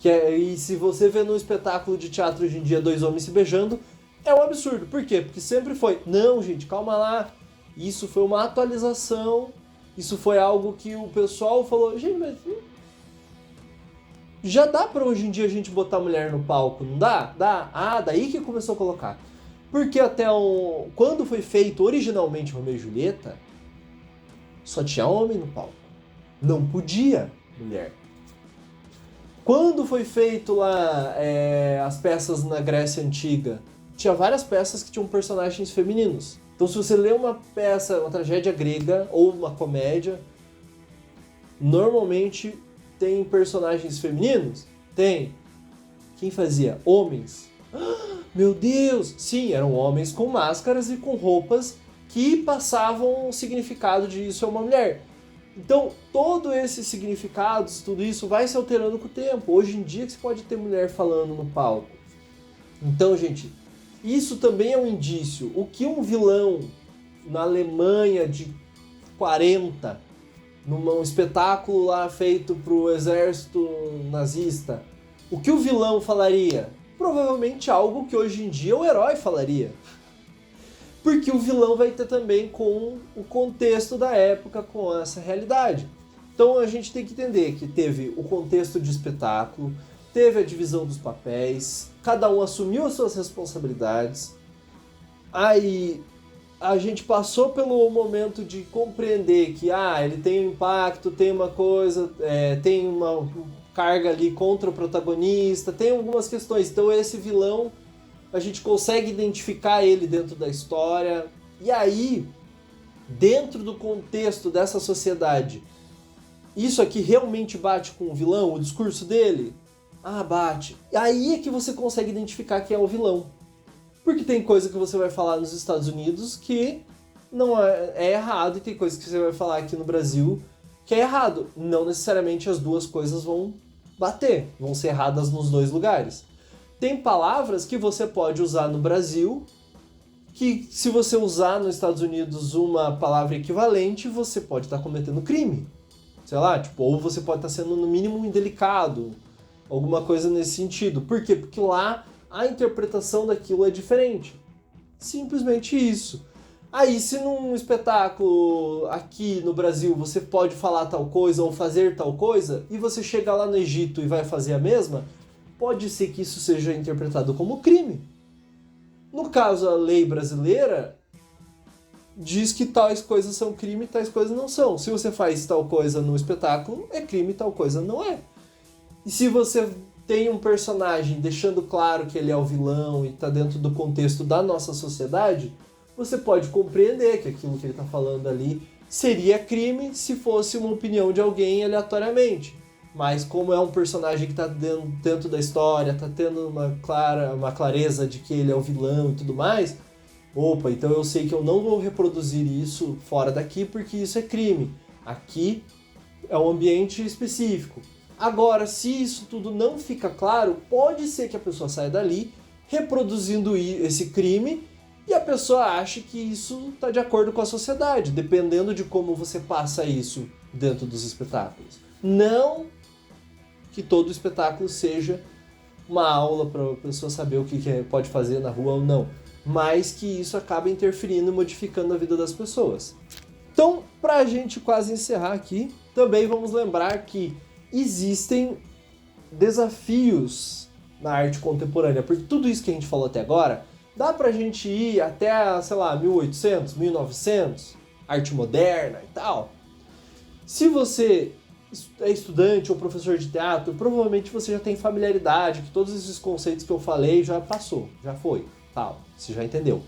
E se você vê no espetáculo de teatro hoje em dia 2 homens se beijando, é um absurdo. Por quê? Porque sempre foi. Não, gente, calma lá. Isso foi uma atualização. Isso foi algo que o pessoal falou. Gente, mas já dá pra hoje em dia a gente botar mulher no palco, não dá? Dá. Ah, daí que começou a colocar. Porque quando foi feito originalmente Romeu e Julieta, só tinha homem no palco. Não podia mulher. Quando foi feito lá as peças na Grécia Antiga, tinha várias peças que tinham personagens femininos. Então se você lê uma peça, uma tragédia grega ou uma comédia, normalmente tem personagens femininos? Tem. Quem fazia? Homens. Meu Deus! Sim, eram homens com máscaras e com roupas que passavam o significado de isso é uma mulher. Então, todo esse significado, tudo isso vai se alterando com o tempo. Hoje em dia que você pode ter mulher falando no palco. Então, gente, isso também é um indício. O que um vilão na Alemanha de 40, num espetáculo lá feito pro exército nazista, o que o vilão falaria? Provavelmente algo que hoje em dia o herói falaria. Porque o vilão vai ter também com o contexto da época, com essa realidade. Então a gente tem que entender que teve o contexto de espetáculo, teve a divisão dos papéis, cada um assumiu as suas responsabilidades. Aí a gente passou pelo momento de compreender que ele tem um impacto, tem uma coisa, tem uma carga ali contra o protagonista, tem algumas questões. Então esse vilão, a gente consegue identificar ele dentro da história. E aí, dentro do contexto dessa sociedade, isso aqui realmente bate com o vilão, o discurso dele? Ah, bate. E aí é que você consegue identificar quem é o vilão. Porque tem coisa que você vai falar nos Estados Unidos que não é errado, e tem coisas que você vai falar aqui no Brasil que é errado. Não necessariamente as duas coisas vão bater, vão ser erradas nos dois lugares. Tem palavras que você pode usar no Brasil que, se você usar nos Estados Unidos uma palavra equivalente, você pode estar cometendo crime. Sei lá, tipo, ou você pode estar sendo, no mínimo, indelicado, alguma coisa nesse sentido. Por quê? Porque lá a interpretação daquilo é diferente. Simplesmente isso. Aí, se num espetáculo aqui no Brasil você pode falar tal coisa ou fazer tal coisa, e você chega lá no Egito e vai fazer a mesma, pode ser que isso seja interpretado como crime. No caso, a lei brasileira diz que tais coisas são crime e tais coisas não são. Se você faz tal coisa no espetáculo, é crime e tal coisa não é. E se você tem um personagem deixando claro que ele é o vilão e está dentro do contexto da nossa sociedade, você pode compreender que aquilo que ele está falando ali seria crime se fosse uma opinião de alguém aleatoriamente. Mas como é um personagem que está dentro da história, está tendo uma clareza de que ele é o vilão e tudo mais, opa, então eu sei que eu não vou reproduzir isso fora daqui porque isso é crime. Aqui é um ambiente específico. Agora, se isso tudo não fica claro, pode ser que a pessoa saia dali reproduzindo esse crime e a pessoa ache que isso está de acordo com a sociedade, dependendo de como você passa isso dentro dos espetáculos. Não que todo espetáculo seja uma aula para a pessoa saber o que pode fazer na rua ou não, mas que isso acaba interferindo e modificando a vida das pessoas. Então, para a gente quase encerrar aqui, também vamos lembrar que existem desafios na arte contemporânea, porque tudo isso que a gente falou até agora, dá pra gente ir até, sei lá, 1800, 1900, arte moderna e tal. Se você é estudante ou professor de teatro, provavelmente você já tem familiaridade, que todos esses conceitos que eu falei já passou, já foi, tal, você já entendeu.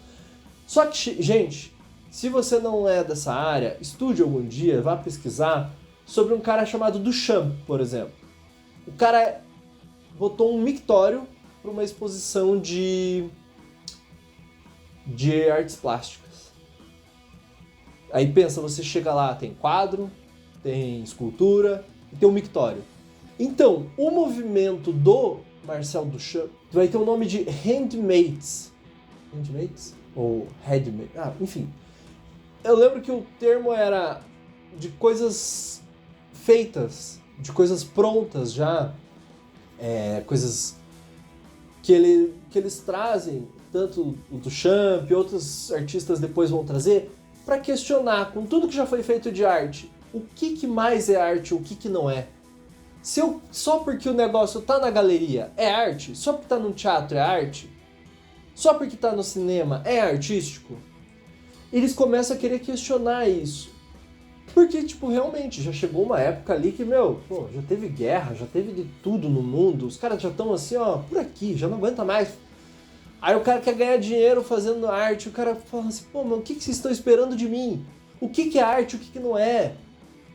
Só que, gente, se você não é dessa área, estude algum dia, vá pesquisar sobre um cara chamado Duchamp, por exemplo. O cara botou um mictório para uma exposição de artes plásticas. Aí pensa, você chega lá, tem quadro, tem escultura e tem um mictório. Então, o movimento do Marcel Duchamp vai ter o nome de handmaids. Handmaids? Ou handmade? Ah, enfim. Eu lembro que o termo era de coisas feitas, de coisas prontas já, coisas que eles trazem, tanto o Duchamp e outros artistas depois vão trazer, para questionar, com tudo que já foi feito de arte, o que mais é arte, o que não é. Só porque o negócio tá na galeria é arte? Só porque tá no teatro é arte? Só porque tá no cinema é artístico? Eles começam a querer questionar isso. Porque, tipo, realmente, já chegou uma época ali que, já teve guerra, já teve de tudo no mundo, os caras já estão assim, ó, por aqui, já não aguenta mais. Aí o cara quer ganhar dinheiro fazendo arte, o cara fala assim, mas o que vocês estão esperando de mim? O que é arte, o que não é?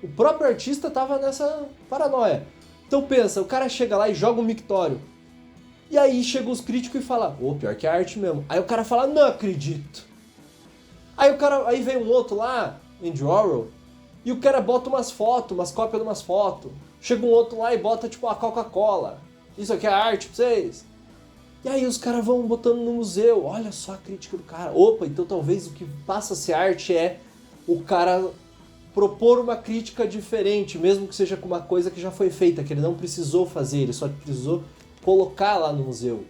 O próprio artista tava nessa paranoia. Então pensa, o cara chega lá e joga um mictório. E aí chegam os críticos e falam, pior que é arte mesmo. Aí o cara fala, não acredito. Aí vem um outro lá, Andy Warhol, e o cara bota umas fotos, umas cópias de umas fotos. Chega um outro lá e bota tipo a Coca-Cola. Isso aqui é arte pra vocês? E aí os caras vão botando no museu. Olha só a crítica do cara. Então talvez o que passa a ser arte é o cara propor uma crítica diferente, mesmo que seja com uma coisa que já foi feita, que ele não precisou fazer, ele só precisou colocar lá no museu.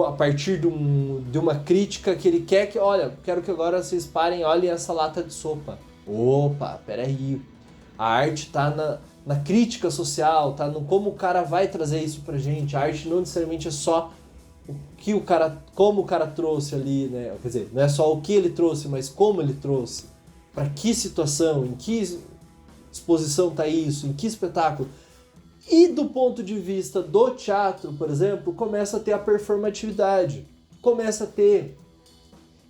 A partir de uma crítica que ele quer que, quero que agora vocês parem, olhem essa lata de sopa. Peraí. A arte tá na crítica social, tá no como o cara vai trazer isso pra gente. A arte não necessariamente é só como o cara trouxe ali, né? Quer dizer, não é só o que ele trouxe, mas como ele trouxe. Pra que situação, em que exposição tá isso, em que espetáculo. E do ponto de vista do teatro, por exemplo, começa a ter a performatividade. Começa a ter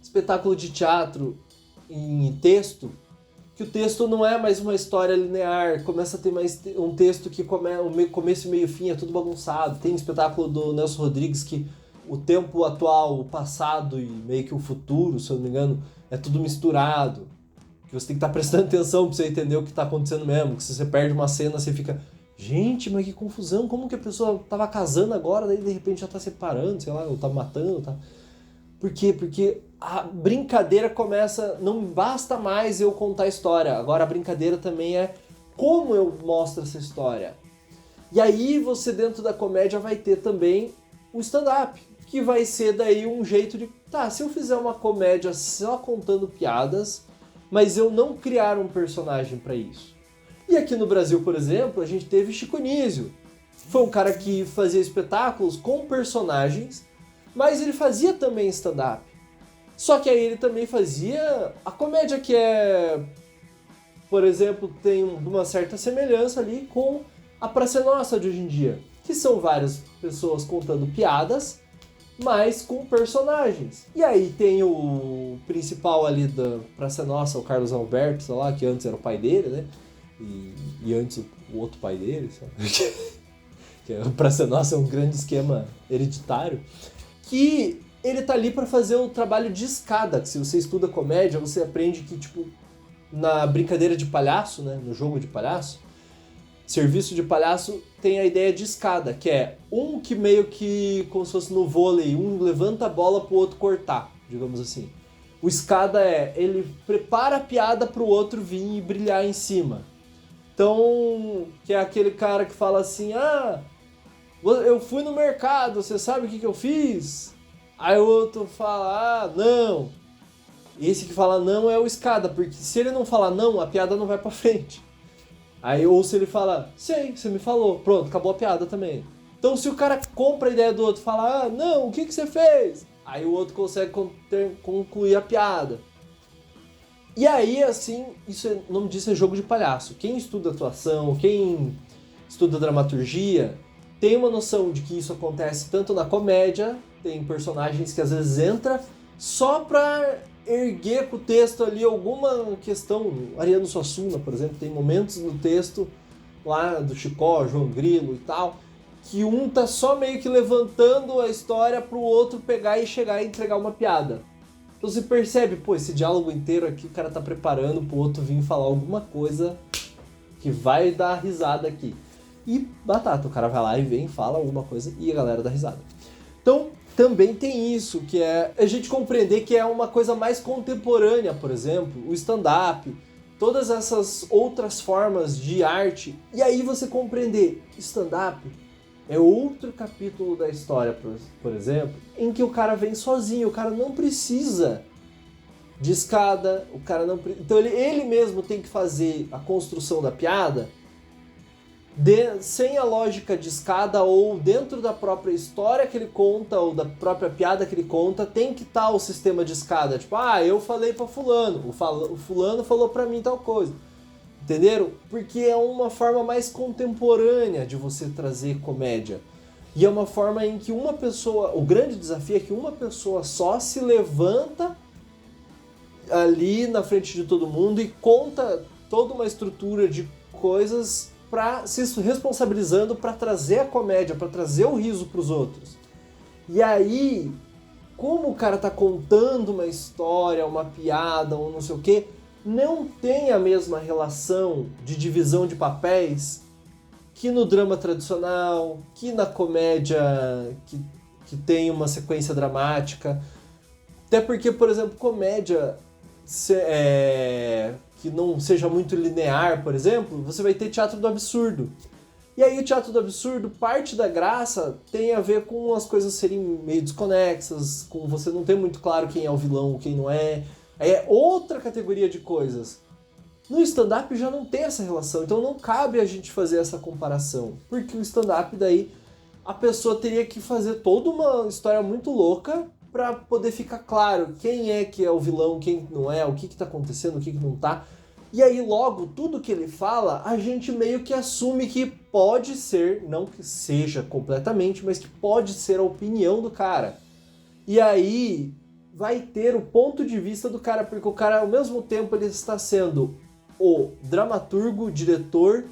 espetáculo de teatro em texto, que o texto não é mais uma história linear, começa a ter mais um texto que começo, meio, fim, é tudo bagunçado. Tem espetáculo do Nelson Rodrigues que o tempo atual, o passado e meio que o futuro, se eu não me engano, é tudo misturado, que você tem que estar prestando atenção pra você entender o que tá acontecendo mesmo, que se você perde uma cena, você fica, gente, mas que confusão, como que a pessoa tava casando agora, daí de repente já tá separando, sei lá, ou tá matando, tá... Por quê? Porque a brincadeira começa, não basta mais eu contar a história, agora a brincadeira também é como eu mostro essa história. E aí você dentro da comédia vai ter também o stand-up, que vai ser daí um jeito de, tá, se eu fizer uma comédia só contando piadas, mas eu não criar um personagem para isso. E aqui no Brasil, por exemplo, a gente teve Chico Anísio. Foi um cara que fazia espetáculos com personagens, mas ele fazia também stand-up. Só que aí ele também fazia a comédia que é, por exemplo, tem uma certa semelhança ali com a Praça é Nossa de hoje em dia, que são várias pessoas contando piadas, mas com personagens. E aí tem o principal ali da Praça é Nossa, o Carlos Alberto, sei lá, que antes era o pai dele, né? E antes o outro pai dele, sabe? Que a Praça é Nossa é um grande esquema hereditário, que ele tá ali para fazer o trabalho de escada, que se você estuda comédia, você aprende que, tipo, na brincadeira de palhaço, né, no jogo de palhaço, serviço de palhaço tem a ideia de escada, que é um que meio que, como se fosse no vôlei, um levanta a bola pro outro cortar, digamos assim. O escada é, ele prepara a piada pro outro vir e brilhar em cima. Então, que é aquele cara que fala assim, eu fui no mercado, você sabe o que eu fiz? Aí o outro fala, não. Esse que fala não é o escada, porque se ele não falar não, a piada não vai pra frente. Aí, ou se ele fala, sei, você me falou, pronto, acabou a piada também. Então se o cara compra a ideia do outro e fala, não, o que você fez? Aí o outro consegue concluir a piada. E aí, assim, o nome disso é jogo de palhaço. Quem estuda atuação, quem estuda dramaturgia, tem uma noção de que isso acontece tanto na comédia, tem personagens que às vezes entram só pra erguer com o texto ali alguma questão. Ariano Suassuna, por exemplo, tem momentos no texto lá do Chicó, João Grilo e tal, que um tá só meio que levantando a história pro outro pegar e chegar e entregar uma piada. Então você percebe, pô, esse diálogo inteiro aqui o cara tá preparando pro outro vir falar alguma coisa que vai dar risada aqui. E batata, o cara vai lá e vem, fala alguma coisa e a galera dá risada. Então, também tem isso, que é a gente compreender que é uma coisa mais contemporânea, por exemplo, o stand-up, todas essas outras formas de arte. E aí você compreender, stand-up é outro capítulo da história, por exemplo, em que o cara vem sozinho, o cara não precisa de escada, o cara não... Então ele mesmo tem que fazer a construção da piada sem a lógica de escada ou dentro da própria história que ele conta ou da própria piada que ele conta, tem que estar o sistema de escada. Tipo, eu falei pra fulano, o fulano falou pra mim tal coisa. Entenderam? Porque é uma forma mais contemporânea de você trazer comédia. E é uma forma em que uma pessoa... O grande desafio é que uma pessoa só se levanta ali na frente de todo mundo e conta toda uma estrutura de coisas para se responsabilizando para trazer a comédia, para trazer o riso para os outros. E aí, como o cara tá contando uma história, uma piada ou não sei o quê, não tem a mesma relação de divisão de papéis que no drama tradicional, que na comédia que tem uma sequência dramática. Até porque, por exemplo, comédia que não seja muito linear, por exemplo, você vai ter teatro do absurdo. E aí o teatro do absurdo, parte da graça tem a ver com as coisas serem meio desconexas, com você não ter muito claro quem é o vilão, quem não é. É outra categoria de coisas. No stand-up já não tem essa relação, então não cabe a gente fazer essa comparação. Porque o stand-up daí, a pessoa teria que fazer toda uma história muito louca para poder ficar claro quem é que é o vilão, quem não é, o que tá acontecendo, o que não tá. E aí logo, tudo que ele fala, a gente meio que assume que pode ser, não que seja completamente, mas que pode ser a opinião do cara. E aí vai ter o ponto de vista do cara, porque o cara ao mesmo tempo ele está sendo o dramaturgo, o diretor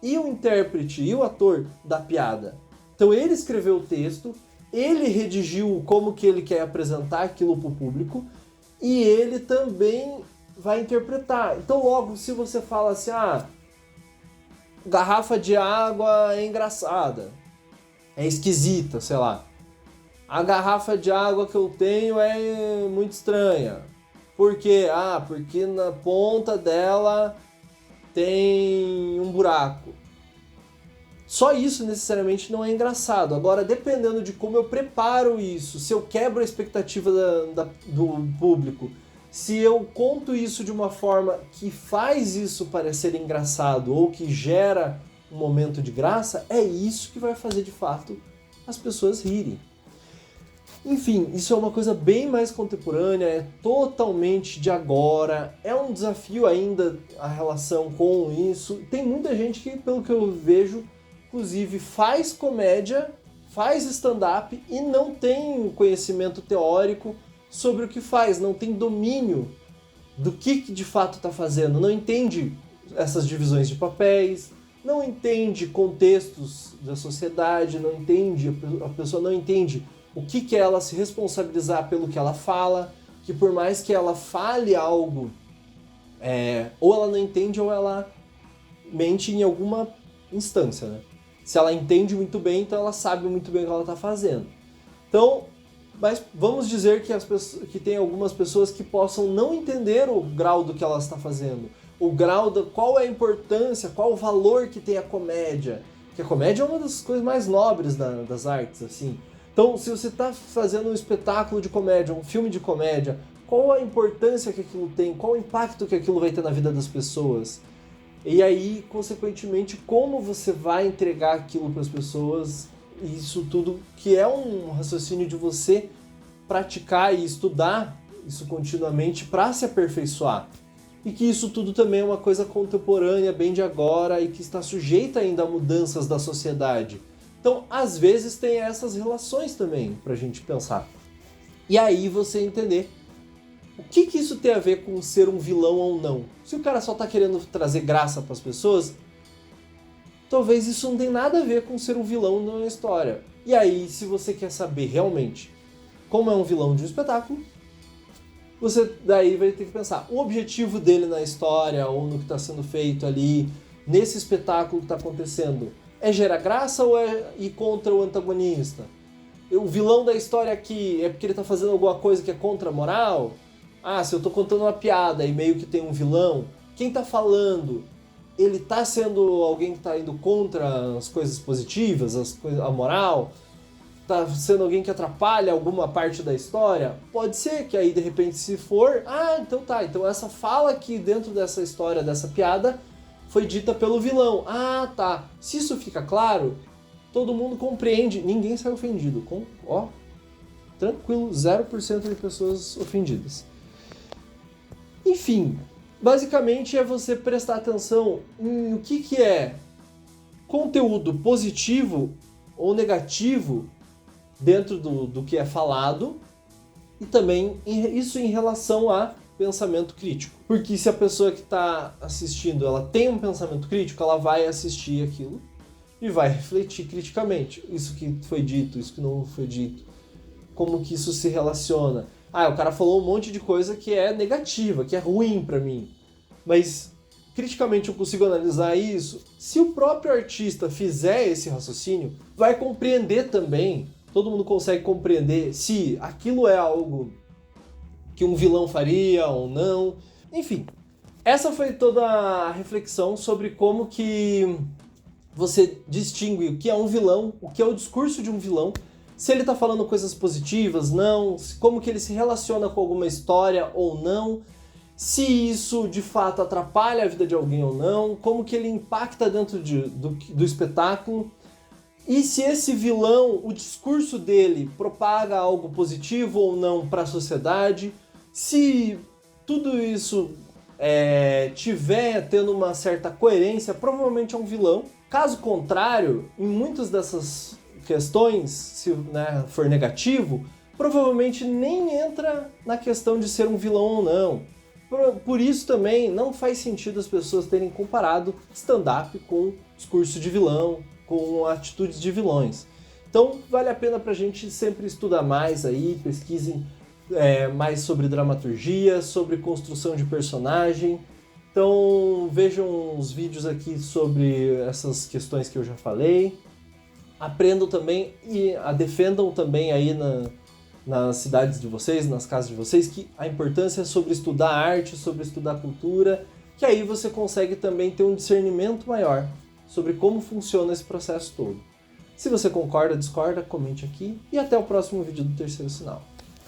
e o intérprete e o ator da piada. Então ele escreveu o texto, ele redigiu como que ele quer apresentar aquilo para o público e ele também vai interpretar. Então logo, se você fala assim, garrafa de água é engraçada, é esquisita, sei lá. A garrafa de água que eu tenho é muito estranha. Por quê? Porque na ponta dela tem um buraco. Só isso necessariamente não é engraçado. Agora, dependendo de como eu preparo isso, se eu quebro a expectativa do público, se eu conto isso de uma forma que faz isso parecer engraçado ou que gera um momento de graça, é isso que vai fazer de fato as pessoas rirem. Enfim, isso é uma coisa bem mais contemporânea, é totalmente de agora, é um desafio ainda a relação com isso. Tem muita gente que, pelo que eu vejo, inclusive faz comédia, faz stand-up e não tem conhecimento teórico sobre o que faz, não tem domínio do que de fato está fazendo, não entende essas divisões de papéis, não entende contextos da sociedade, não entende, a pessoa não entende o que é ela se responsabilizar pelo que ela fala, que por mais que ela fale algo, ou ela não entende ou ela mente em alguma instância, né? Se ela entende muito bem, então ela sabe muito bem o que ela está fazendo. Então, mas vamos dizer que tem algumas pessoas que possam não entender o grau do que ela está fazendo, o grau qual é a importância, qual o valor que tem a comédia. Porque a comédia é uma das coisas mais nobres das artes, assim. Então, se você está fazendo um espetáculo de comédia, um filme de comédia, qual a importância que aquilo tem, qual o impacto que aquilo vai ter na vida das pessoas? E aí, consequentemente, como você vai entregar aquilo para as pessoas, isso tudo que é um raciocínio de você praticar e estudar isso continuamente para se aperfeiçoar. E que isso tudo também é uma coisa contemporânea, bem de agora, e que está sujeita ainda a mudanças da sociedade. Então, às vezes, tem essas relações também pra gente pensar. E aí você entender o que isso tem a ver com ser um vilão ou não. Se o cara só tá querendo trazer graça pras pessoas, talvez isso não tenha nada a ver com ser um vilão na história. E aí, se você quer saber realmente como é um vilão de um espetáculo, você daí vai ter que pensar o objetivo dele na história ou no que está sendo feito ali, nesse espetáculo que está acontecendo. É gerar graça ou é ir contra o antagonista? O vilão da história aqui é porque ele tá fazendo alguma coisa que é contra a moral? Se eu tô contando uma piada e meio que tem um vilão, quem tá falando, ele tá sendo alguém que tá indo contra as coisas positivas, a moral? Tá sendo alguém que atrapalha alguma parte da história? Pode ser que aí, de repente, se for... então tá, então essa fala aqui dentro dessa história, dessa piada, foi dita pelo vilão. Tá. Se isso fica claro, todo mundo compreende. Ninguém sai ofendido. Tranquilo, 0% de pessoas ofendidas. Enfim, basicamente é você prestar atenção em o que é conteúdo positivo ou negativo dentro do que é falado e também isso em relação a pensamento crítico. Porque se a pessoa que está assistindo ela tem um pensamento crítico, ela vai assistir aquilo e vai refletir criticamente. Isso que foi dito, isso que não foi dito. Como que isso se relaciona. O cara falou um monte de coisa que é negativa, que é ruim para mim. Mas criticamente eu consigo analisar isso. Se o próprio artista fizer esse raciocínio, vai compreender também. Todo mundo consegue compreender se aquilo é algo que um vilão faria ou não. Enfim, essa foi toda a reflexão sobre como que você distingue o que é um vilão, o que é o discurso de um vilão, se ele está falando coisas positivas, não, como que ele se relaciona com alguma história ou não, se isso de fato atrapalha a vida de alguém ou não, como que ele impacta dentro do espetáculo, e se esse vilão, o discurso dele propaga algo positivo ou não para a sociedade, se tudo isso tiver tendo uma certa coerência, provavelmente é um vilão. Caso contrário, em muitas dessas questões, se for negativo, provavelmente nem entra na questão de ser um vilão ou não. Por isso também não faz sentido as pessoas terem comparado stand-up com discurso de vilão, com atitudes de vilões. Então vale a pena pra gente sempre estudar mais aí, pesquisem mais sobre dramaturgia, sobre construção de personagem. Então vejam os vídeos aqui sobre essas questões que eu já falei. Aprendam também e defendam também aí nas cidades de vocês, nas casas de vocês, que a importância é sobre estudar arte, sobre estudar cultura, que aí você consegue também ter um discernimento maior sobre como funciona esse processo todo. Se você concorda, discorda, comente aqui e até o próximo vídeo do Terceiro Sinal.